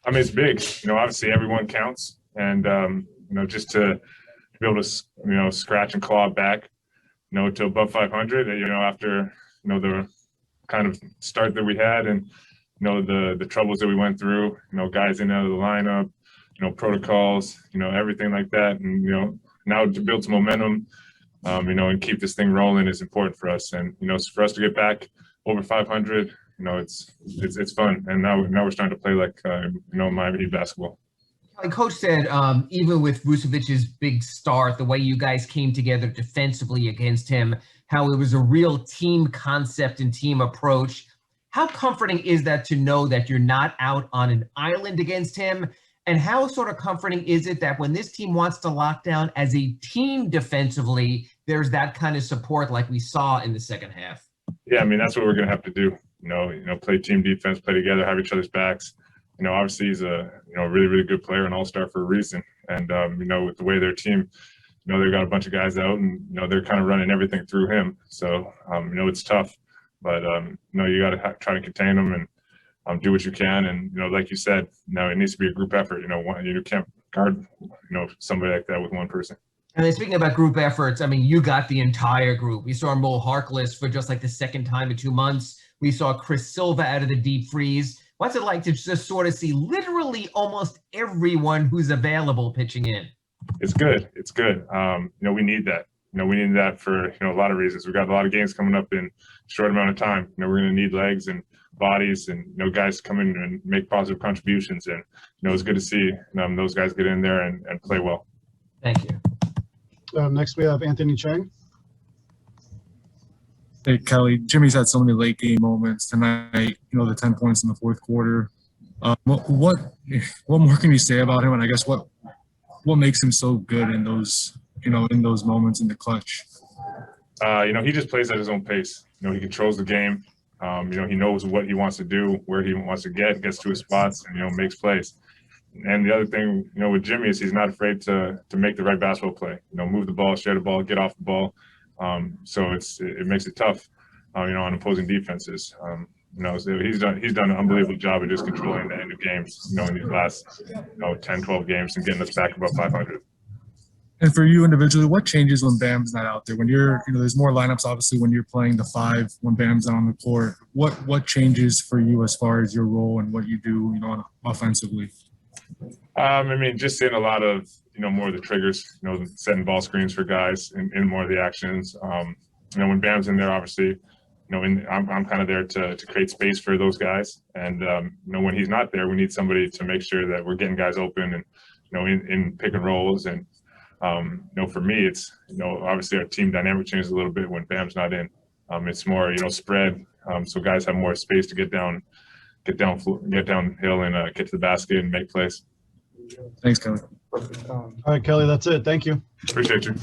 I mean, it's big. Obviously everyone counts, and just to be able to scratch and claw back, to above 500. After the kind of start that we had, and the troubles that we went through. Guys in and out of the lineup, protocols, everything like that, and now to build some momentum, and keep this thing rolling is important for us. And for us to get back over 500, it's fun. And now we're starting to play like Miami Heat basketball. Like Coach said, even with Vucevic's big start, the way you guys came together defensively against him, how it was a real team concept and team approach. How comforting is that to know that you're not out on an island against him? And how sort of comforting is it that when this team wants to lock down as a team defensively, there's that kind of support like we saw in the second half? Yeah, I mean, that's what we're going to have to do. Play team defense, play together, have each other's backs. Obviously he's a really, really good player, an all-star for a reason. And, with the way their team, they've got a bunch of guys out, and, they're kind of running everything through him. So, it's tough. But, you got to try to contain them and do what you can. And, like you said, it needs to be a group effort. You can't guard, somebody like that with one person. And then speaking about group efforts, I mean, you got the entire group. We saw Mo Harkless for just like the second time in 2 months. We saw Chris Silva out of the deep freeze. What's it like to just sort of see literally almost everyone who's available pitching in? It's good. It's good. We need that. We need that for, a lot of reasons. We've got a lot of games coming up in a short amount of time. We're going to need legs and bodies and, guys come in and make positive contributions. And, it's good to see those guys get in there and play well. Thank you. Next, we have Anthony Chang. Hey, Kelly. Jimmy's had so many late game moments tonight, the 10 points in the fourth quarter. What more can you say about him? And I guess what makes him so good in those, in those moments in the clutch? He just plays at his own pace. He controls the game. He knows what he wants to do, where he wants to gets to his spots, and, makes plays. And the other thing, with Jimmy is he's not afraid to make the right basketball play. Move the ball, share the ball, get off the ball. So it makes it tough, on opposing defenses. So he's done an unbelievable job of just controlling the end of games, in these last 10, 12 games and getting us back above 500. And for you individually, what changes when Bam's not out there? When you're, there's more lineups obviously when you're playing the 5, when Bam's not on the court. What changes for you as far as your role and what you do, offensively? I mean, just seeing a lot of, more of the triggers, setting ball screens for guys in more of the actions. When Bam's in there, obviously, I'm kind of there to create space for those guys. And, when he's not there, we need somebody to make sure that we're getting guys open and, in pick and rolls. And, for me, it's, obviously our team dynamic changes a little bit when Bam's not in. It's more, spread. So guys have more space to get downhill and get to the basket and make plays. Thanks, Kelly. All right, Kelly, that's it. Thank you. Appreciate you.